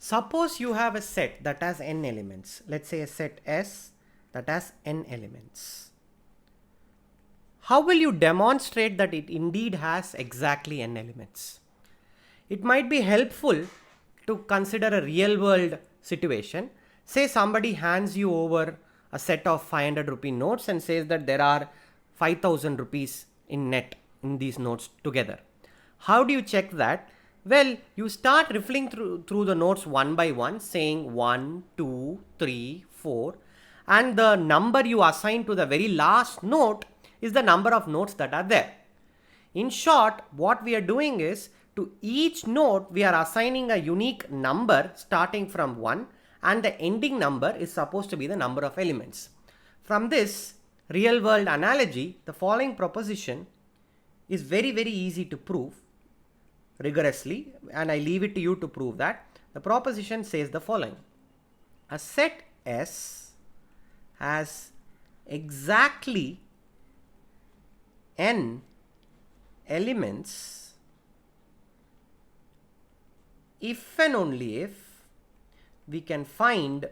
Suppose you have a set that has n elements. Let's say a set S that has n elements. How will you demonstrate that it indeed has exactly n elements? It might be helpful to consider a real world situation. Say somebody hands you over a set of 500 rupee notes and says that there are 5000 rupees in net in these notes together. How do you check that? Well, you start riffling through the notes one by one, saying 1, 2, 3, 4, and the number you assign to the very last note is the number of notes that are there. In short, what we are doing is, to each note we are assigning a unique number starting from 1, and the ending number is supposed to be the number of elements. From this real world analogy, the following proposition is very easy to prove rigorously, and I leave it to you to prove that. The proposition says the following: a set S has exactly n elements if and only if we can find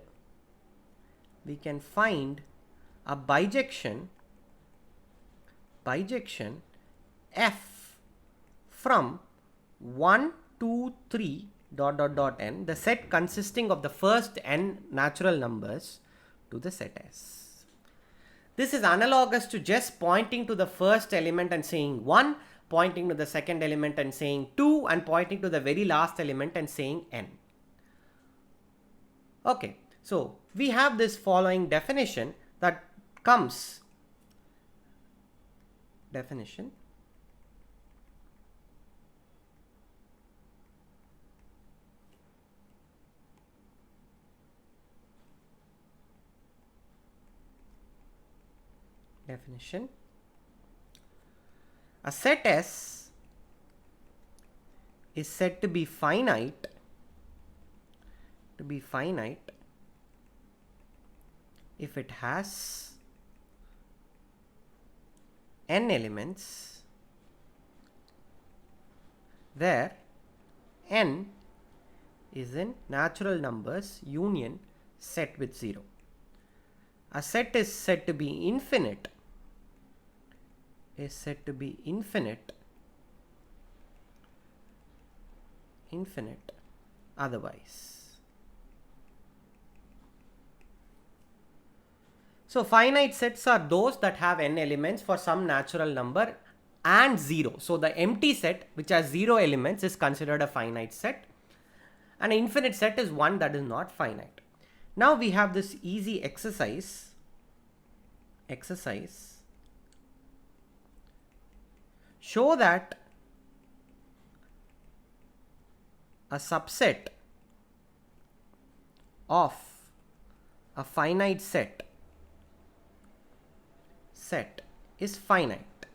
a bijection f from 1, 2, 3 ... n, the set consisting of the first n natural numbers to the set S. This is analogous to just pointing to the first element and saying 1, pointing to the second element and saying 2, and pointing to the very last element and saying n. Okay, so we have this following definition that comes. Definition. A set S is said to be finite if it has n elements where n is in natural numbers union set with 0. A set is said to be infinite otherwise. So finite sets are those that have n elements for some natural number and 0. So the empty set which has 0 elements is considered a finite set. An infinite set is one that is not finite. Now we have this easy exercise. Show that a subset of a finite set is finite.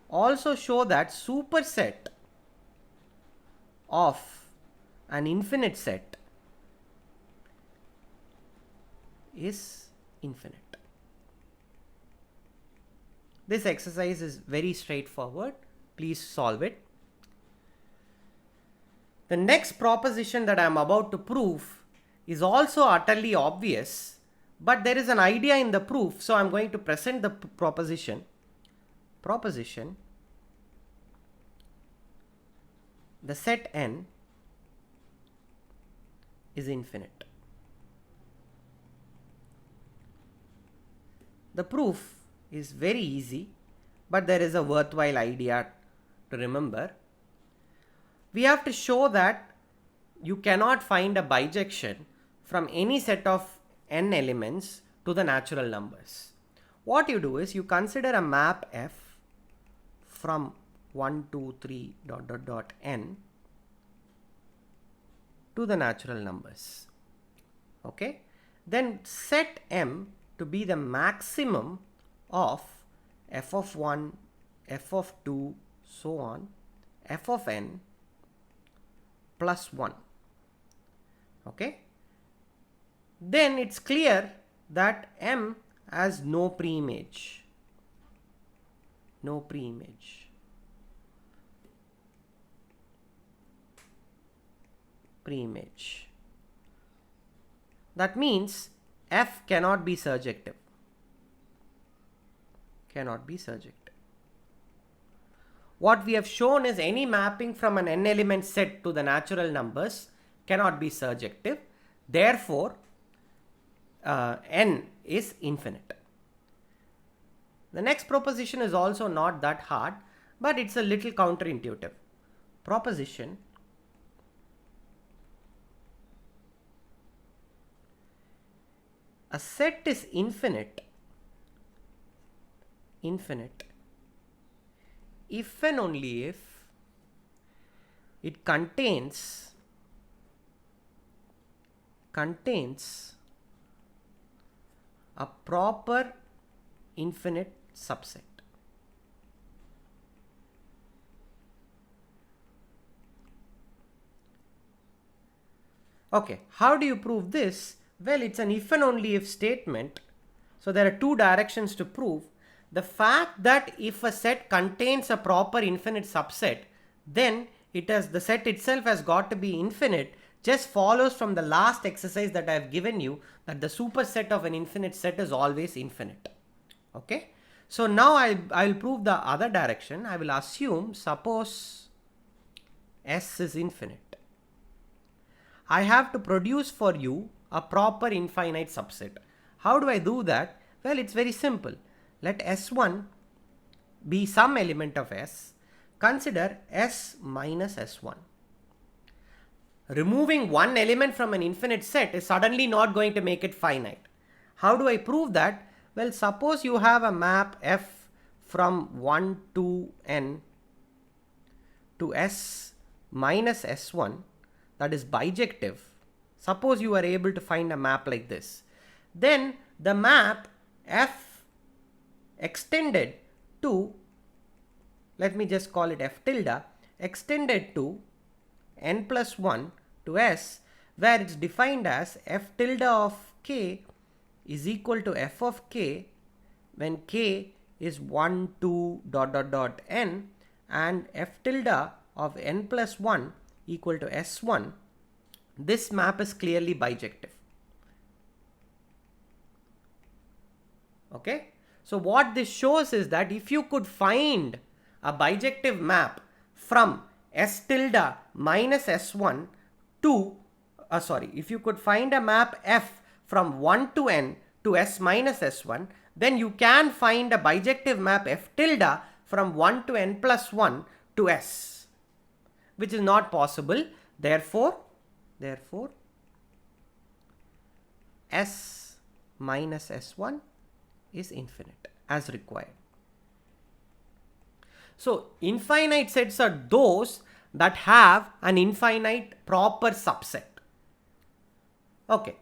Also show that superset of an infinite set is infinite. This exercise is very straightforward. Please solve it. The next proposition that I am about to prove is also utterly obvious, but there is an idea in the proof, so I am going to present the proposition. The set n is infinite. The proof is very easy, but there is a worthwhile idea to remember. We have to show that you cannot find a bijection from any set of n elements to the natural numbers. What you do is you consider a map f from 1, 2, 3 ... n to the natural numbers. Okay, then set m to be the maximum of f of 1, f of 2, so on, f of n plus 1. Okay, then it's clear that m has no preimage. preimage. That means F cannot be surjective. Cannot be surjective. What we have shown is any mapping from an n element set to the natural numbers cannot be surjective. Therefore, n is infinite. The next proposition is also not that hard, but it's a little counterintuitive. Proposition: a set is infinite if and only if it contains a proper infinite subset. Okay, how do you prove this? Well, it's an if and only if statement. So there are two directions to prove. The fact that if a set contains a proper infinite subset, then the set itself has got to be infinite, just follows from the last exercise that I have given you, that the superset of an infinite set is always infinite. Okay. So now I will prove the other direction. I will assume, suppose S is infinite. I have to produce for you a proper infinite subset. How do I do that? Well, it's very simple. Let S1 be some element of S. Consider S minus S1. Removing one element from an infinite set is suddenly not going to make it finite. How do I prove that? Well, suppose you have a map F from 1 to n to S minus S1 that is bijective. Suppose you are able to find a map like this. Then the map F extended to, let me just call it F tilde, extended to n plus 1 to S, where it's defined as F tilde of k is equal to F of k when k is 1 to n, and F tilde of n plus 1 equal to S1. This map is clearly bijective. Okay. So what this shows is that if you could find a bijective map from S tilde minus S1 to, if you could find a map F from 1 to n to S minus S1, then you can find a bijective map F tilde from 1 to n plus 1 to S, which is not possible. Therefore, S minus S1 is infinite as required. So infinite sets are those that have an infinite proper subset. Okay.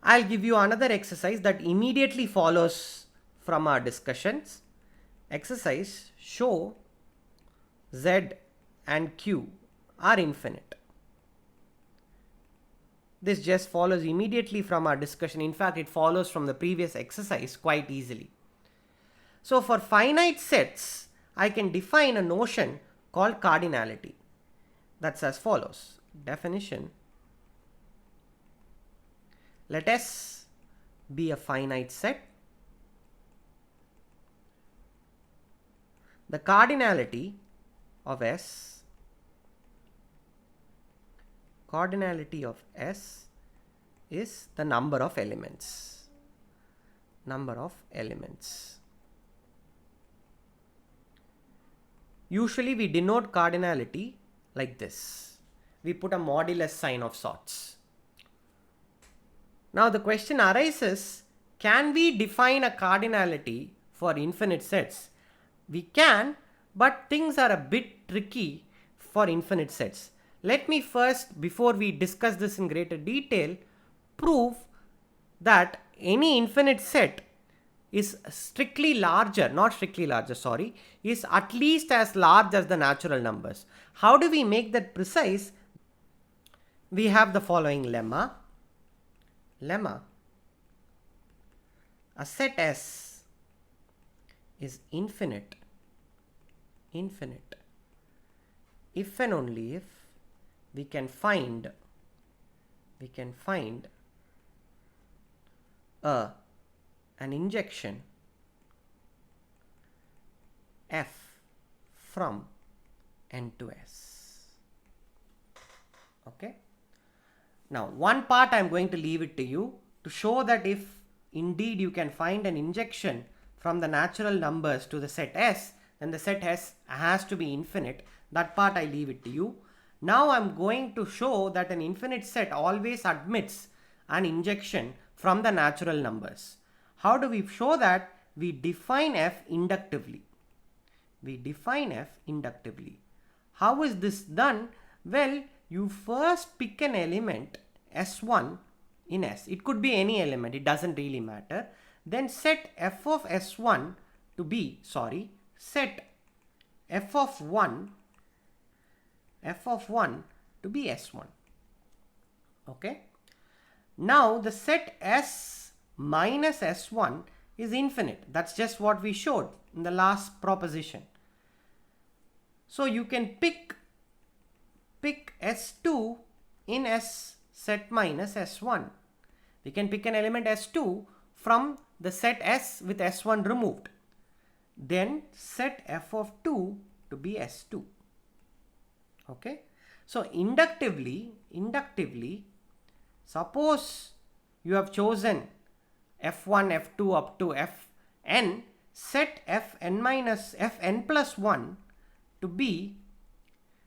I'll give you another exercise that immediately follows from our discussions. Exercise: show Z and Q are infinite. This just follows immediately from our discussion. In fact, it follows from the previous exercise quite easily. So for finite sets, I can define a notion called cardinality. That's as follows. Definition: let S be a finite set. The cardinality of S is the number of elements. Usually we denote cardinality like this. We put a modulus sign of sorts. Now the question arises, can we define a cardinality for infinite sets? We can, but things are a bit tricky for infinite sets. Let me first, before we discuss this in greater detail, prove that any infinite set is is at least as large as the natural numbers. How do we make that precise? We have the following lemma. A set S is infinite if and only if we can find an injection f from n to s. Okay. Now one part I am going to leave it to you to show that if indeed you can find an injection from the natural numbers to the set S, then the set S has to be infinite. That part I leave it to you. Now I'm going to show that an infinite set always admits an injection from the natural numbers. How do we show that? We define f inductively. How is this done? Well, you first pick an element S1 in S. It could be any element, it doesn't really matter. Then set f of S1 to be, set f of 1 to be S1. Okay. Now the set S minus S1 is infinite. That's just what we showed in the last proposition. So you can pick S2 in S set minus S1. We can pick an element S2 from the set S with S1 removed. Then set f of 2 to be S2. Okay. So inductively, suppose you have chosen f1, f2 up to fn, set fn plus 1 to be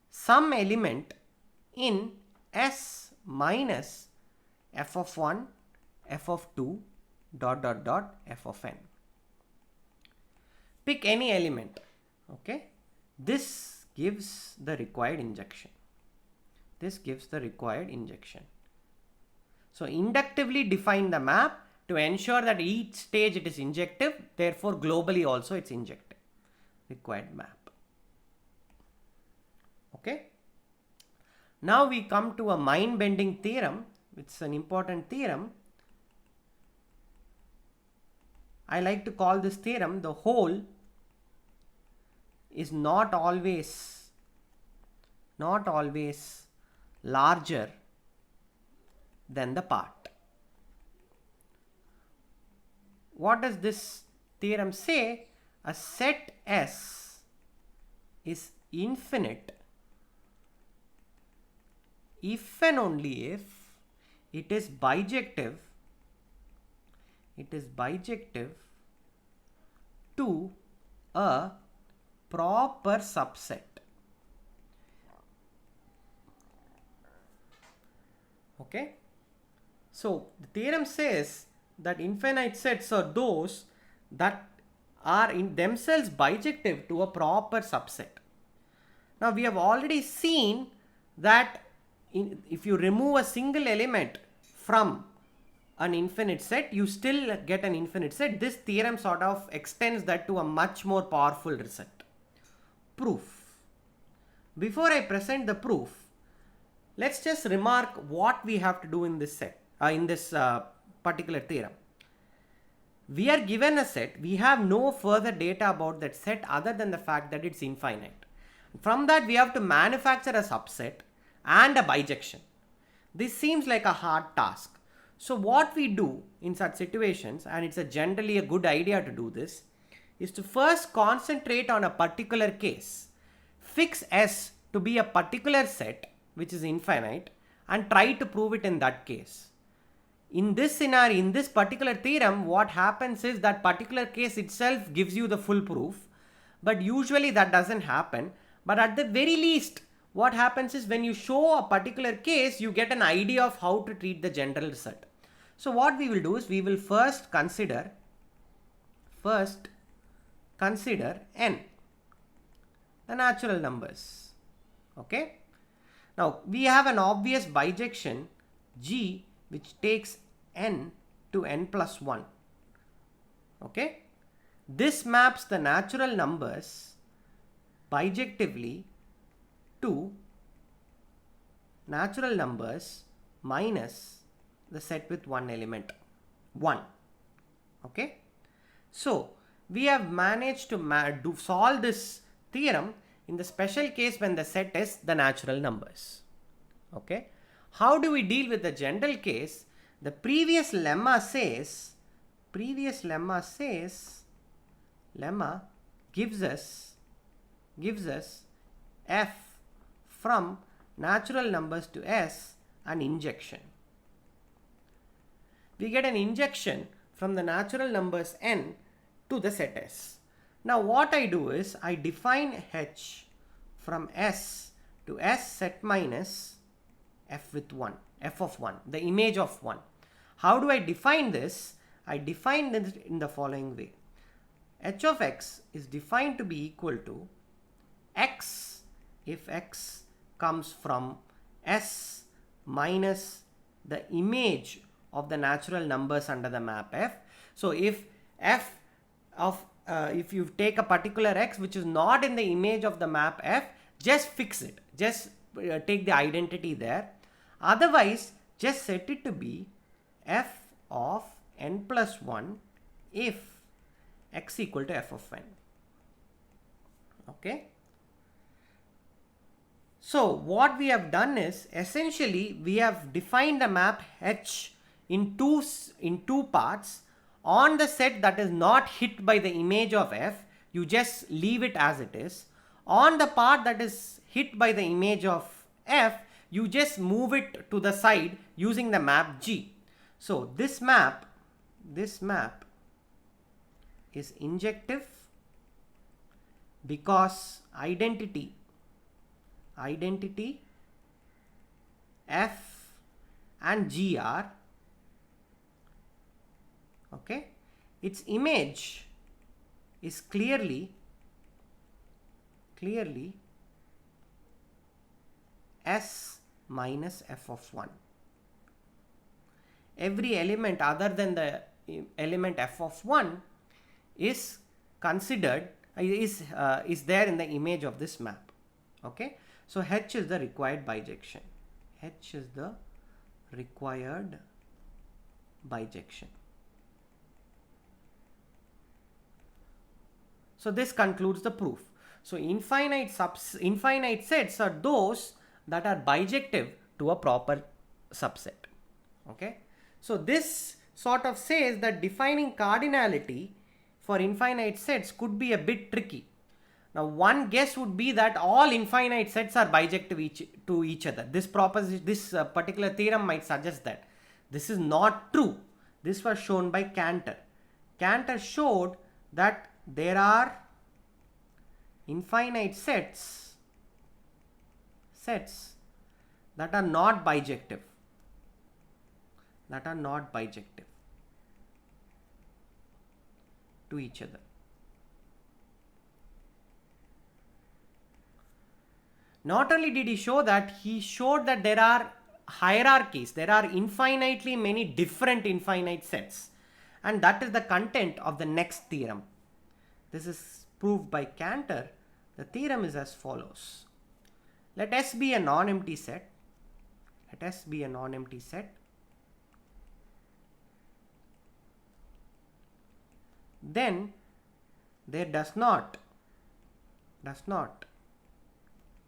some element in S minus f of 1, f of 2, ... f of n. Pick any element. Okay. This gives the required injection. So inductively define the map to ensure that each stage it is injective, therefore globally also it's injective. Required map. Okay. Now we come to a mind-bending theorem. It's an important theorem. I like to call this theorem the whole is not always larger than the part. What does this theorem say? A set S is infinite if and only if it is bijective to a proper subset. Okay. So the theorem says that infinite sets are those that are in themselves bijective to a proper subset. Now we have already seen that if you remove a single element from an infinite set, you still get an infinite set. This theorem sort of extends that to a much more powerful result. Proof. Before I present the proof, let's just remark what we have to do in this set, particular theorem. We are given a set. We have no further data about that set other than the fact that it's infinite. From that, we have to manufacture a subset and a bijection. This seems like a hard task. So what we do in such situations, and it's generally a good idea to do this, is to first concentrate on a particular case, fix S to be a particular set which is infinite, and try to prove it in that case. In this scenario, in this particular theorem, what happens is that particular case itself gives you the full proof, but usually that doesn't happen. But at the very least, what happens is when you show a particular case, you get an idea of how to treat the general result. So what we will do is we will first consider n, the natural numbers. Okay. Now we have an obvious bijection G which takes n to n plus 1. Okay. This maps the natural numbers bijectively to natural numbers minus the set with one element 1. Okay. So we have managed to solve this theorem in the special case when the set is the natural numbers. Okay. How do we deal with the general case? The previous lemma gives us f from natural numbers to s an injection. We get an injection from the natural numbers n to the set S. Now what I do is I define h from S to S set minus f with 1, f of 1, the image of 1. How do I define this? I define this in the following way. H of x is defined to be equal to x if x comes from S minus the image of the natural numbers under the map f. So if f of if you take a particular x which is not in the image of the map f, just fix it, just take the identity there. Otherwise just set it to be f of n plus 1 if x equal to f of n. Okay. So what we have done is essentially we have defined the map H in two parts. On the set that is not hit by the image of f, you just leave it as it is. On the part that is hit by the image of f, you just move it to the side using the map G. So this map is injective because identity f and g are okay. Its image is clearly S minus f of 1. Every element other than the element f of 1 is considered is there in the image of this map. Okay. So H is the required bijection. H is the required bijection. So this concludes the proof. So infinite sets are those that are bijective to a proper subset. Okay. So this sort of says that defining cardinality for infinite sets could be a bit tricky. Now one guess would be that all infinite sets are bijective to each other. This particular theorem might suggest that. This is not true. This was shown by Cantor. Cantor showed that there are infinite sets that are not bijective. To each other. Not only did he show that, he showed that there are hierarchies, there are infinitely many different infinite sets, and that is the content of the next theorem. This is proved by Cantor. The theorem is as follows. Let S be a non-empty set. Then there does not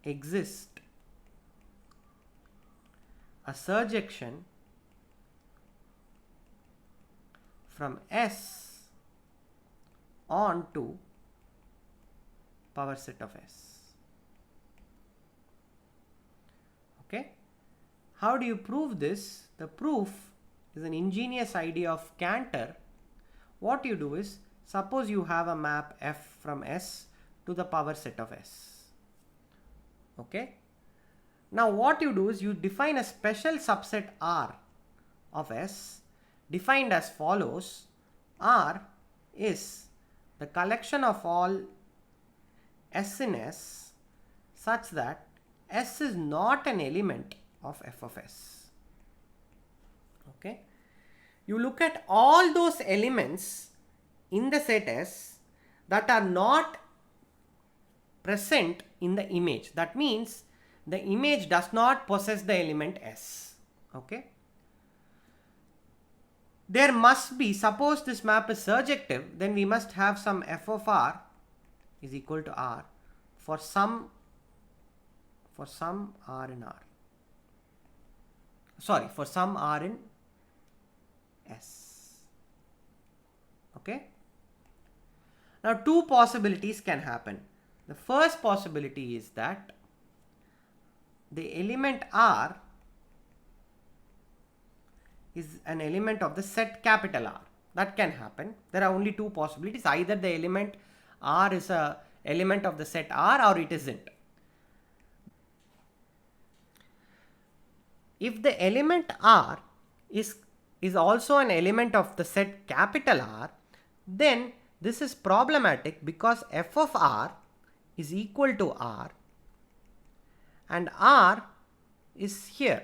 exist a surjection from S on to power set of S. Okay. How do you prove this? The proof is an ingenious idea of Cantor. What you do is, suppose you have a map f from S to the power set of S. Okay. Now what you do is you define a special subset R of S defined as follows. R is the collection of all S in S such that S is not an element of f of S. Okay. You look at all those elements in the set S that are not present in the image. That means the image does not possess the element S. Okay. There must be, suppose this map is surjective, then we must have some f of R is equal to R for some R in R. sorry, for some r in S. Okay. Now two possibilities can happen. The first possibility is that the element R is an element of the set capital R. That can happen. There are only two possibilities. Either the element R is a element of the set R or it isn't. If the element R is also an element of the set capital R, then this is problematic because f of R is equal to R and R is here.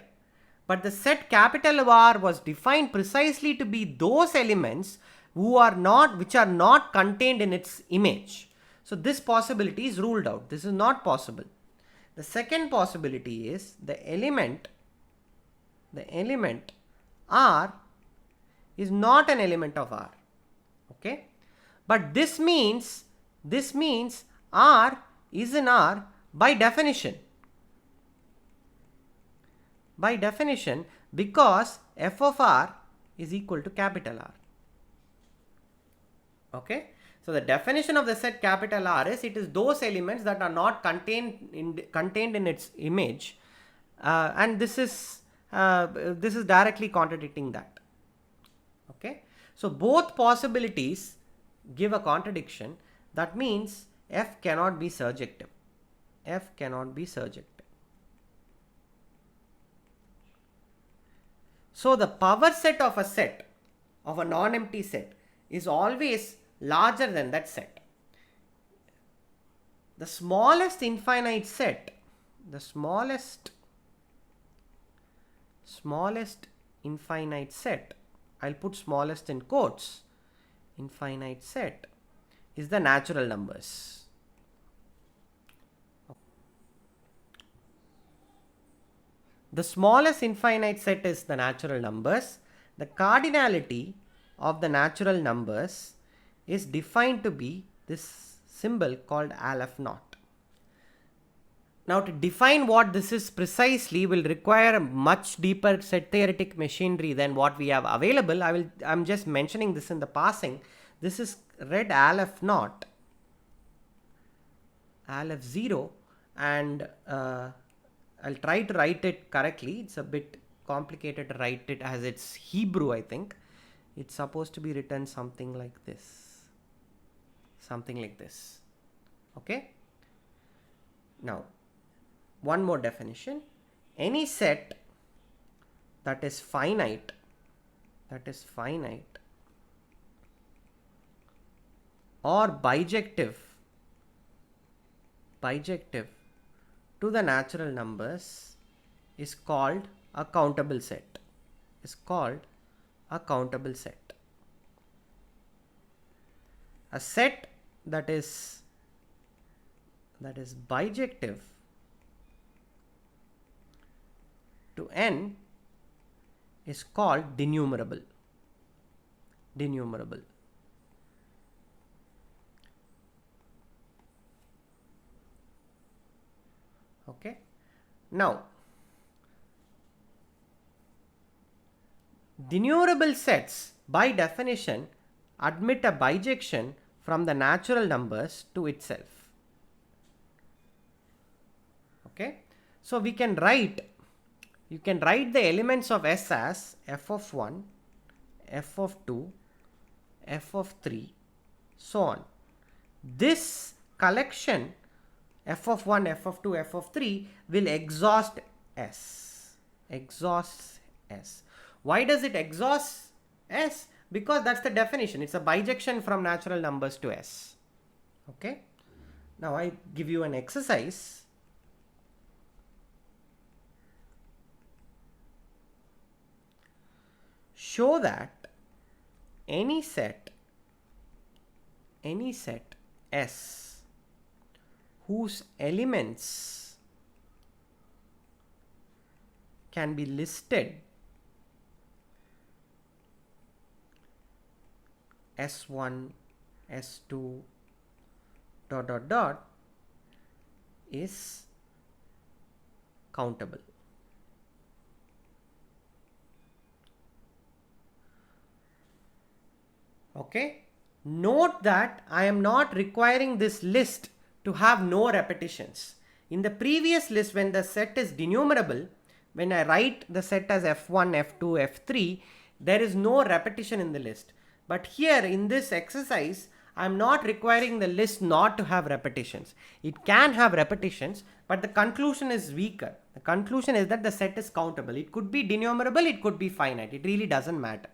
But the set capital R was defined precisely to be those elements which are not contained in its image. So this possibility is ruled out. This is not possible. The second possibility is the element R is not an element of R. Okay, but this means R is in R by definition. Because f of R is equal to capital R. Okay, so the definition of the set capital R is it is those elements that are not contained in its image, and this is directly contradicting that. Okay, so both possibilities give a contradiction. That means f cannot be surjective. So the power set of a non-empty set is always larger than that set. The smallest infinite set, I'll put smallest in quotes, infinite set is the natural numbers. The smallest infinite set is the natural numbers. The cardinality of the natural numbers is defined to be this symbol called Aleph naught. Now to define what this is precisely will require a much deeper set theoretic machinery than what we have available. I'm just mentioning this in the passing. This is read Aleph naught, Aleph 0, and I'll try to write it correctly. It's a bit complicated to write it as it's Hebrew, I think. It's supposed to be written something like this. Okay. Now, one more definition. Any set that is finite or bijective to the natural numbers is called a countable set. A set that is bijective to n is called denumerable. Okay. Now, denumerable sets by definition admit a bijection from the natural numbers to itself. Okay. So you can write the elements of S as f of 1, f of 2, f of 3, so on. This collection f of 1, f of 2, f of 3 will exhaust S. Why does it exhaust S? Because that's the definition. It's a bijection from natural numbers to S. Okay. Now I give you an exercise. Show that any set S whose elements can be listed S1, S2, ... is countable. Okay. Note that I am not requiring this list to have no repetitions. In the previous list, when the set is denumerable, when I write the set as F1, F2, F3, there is no repetition in the list. But here in this exercise, I am not requiring the list not to have repetitions. It can have repetitions, but the conclusion is weaker. The conclusion is that the set is countable. It could be denumerable, it could be finite. It really doesn't matter.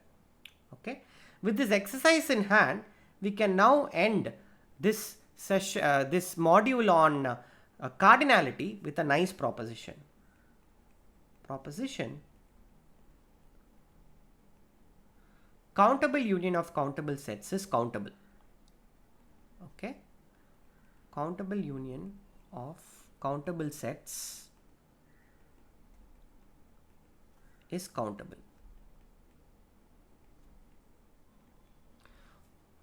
Okay. With this exercise in hand, we can now end this session, this module on cardinality with a nice proposition. Countable union of countable sets is countable. Okay. Countable union of countable sets is countable.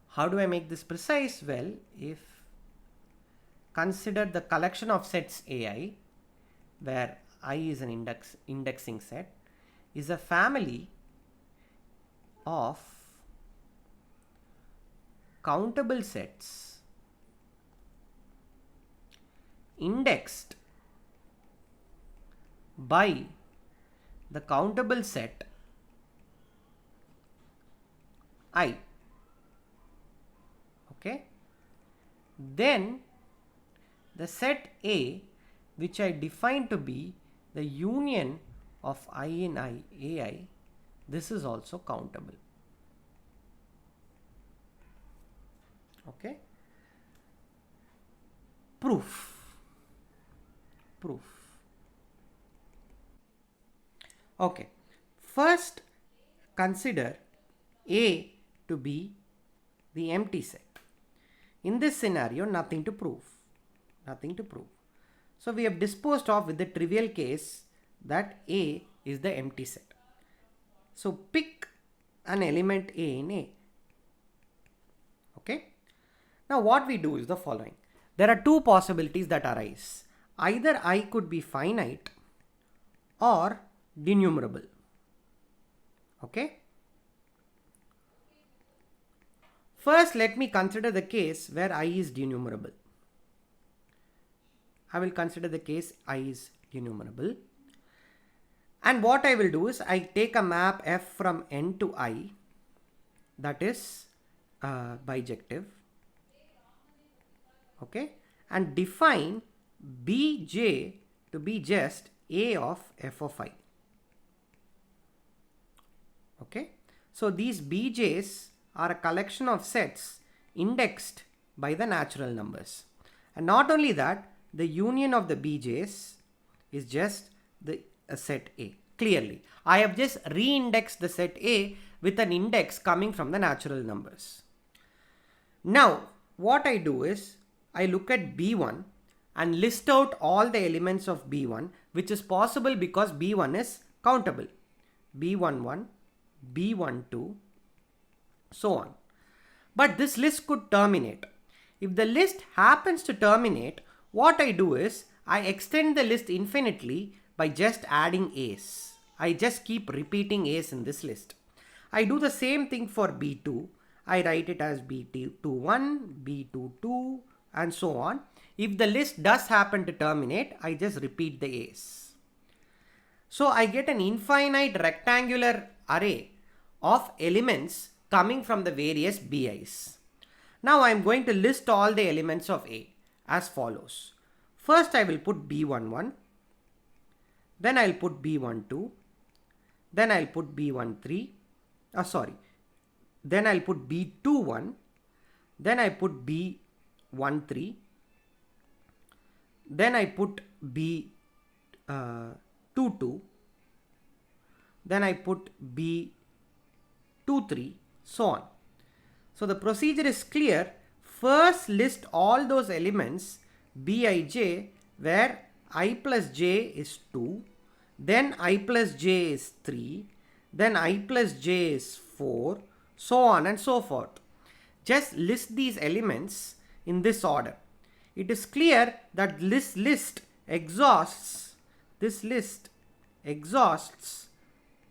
How do I make this precise? Well, if consider the collection of sets AI, where I is an indexing set, is a family of countable sets indexed by the countable set I. Okay. Then the set A, which I define to be the union of I in I, AI, this is also countable. Okay. Proof. Okay. First, consider A to be the empty set. In this scenario, nothing to prove. So we have disposed of with the trivial case that A is the empty set. So pick an element A in A. Okay. Now what we do is the following. There are two possibilities that arise. Either I could be finite or denumerable. Okay. First, let me consider the case where I is denumerable. I will consider the case I is denumerable. And what I will do is I take a map F from N to I, that is bijective. Okay. And define Bj to be just A of F of I. Okay. So these Bj's are a collection of sets indexed by the natural numbers. And not only that, the union of the Bj's is just the set A. Clearly, I have just re-indexed the set A with an index coming from the natural numbers. Now, what I do is I look at B1 and list out all the elements of B1, which is possible because B1 is countable. B11, B12, so on. But this list could terminate. If the list happens to terminate, what I do is I extend the list infinitely by just adding A's. I just keep repeating A's in this list. I do the same thing for B2. I write it as B21, B22, and so on. If the list does happen to terminate, I just repeat the A's. So I get an infinite rectangular array of elements coming from the various Bi's. Now I am going to list all the elements of A as follows. First I will put B11, then I'll put B12, then I'll put B13, then I'll put B21, then I put B13, then I put B22, then I put B23, so on. So the procedure is clear. First list all those elements Bij where I plus j is 2, then I plus j is 3, then I plus j is 4, so on and so forth. Just list these elements in this order. It is clear that this list exhausts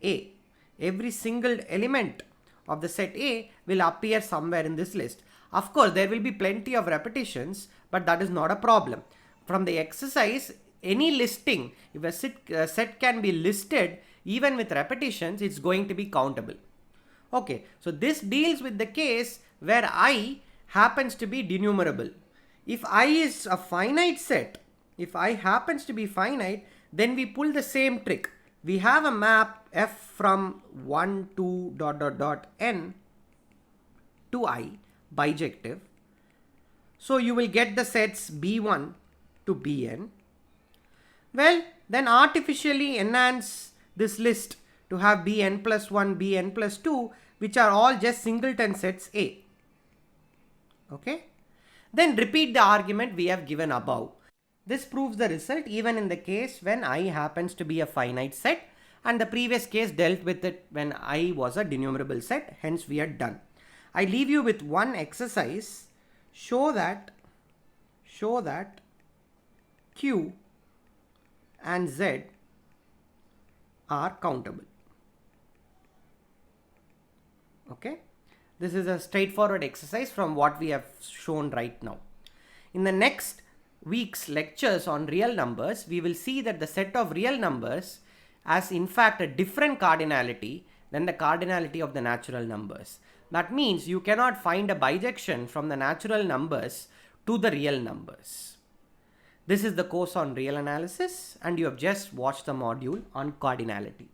A. Every single element of the set A will appear somewhere in this list. Of course, there will be plenty of repetitions, but that is not a problem. From the exercise, any listing, if a set can be listed even with repetitions, it's going to be countable. Okay, so this deals with the case where I happens to be denumerable. If I is a finite set, if I happens to be finite, then we pull the same trick. We have a map f from 1 to ... n to I, bijective. So you will get the sets b1 to bn. Well, then artificially enhance this list to have bn plus 1, bn plus 2, which are all just singleton sets A. Okay? Then repeat the argument we have given above. This proves the result even in the case when I happens to be a finite set, and the previous case dealt with it when I was a denumerable set, hence we are done. I leave you with one exercise. Show that Q and Z are countable. Okay, this is a straightforward exercise from what we have shown right now. In the next week's lectures on real numbers, we will see that the set of real numbers has in fact a different cardinality than the cardinality of the natural numbers. That means you cannot find a bijection from the natural numbers to the real numbers. This is the course on real analysis, and you have just watched the module on cardinality.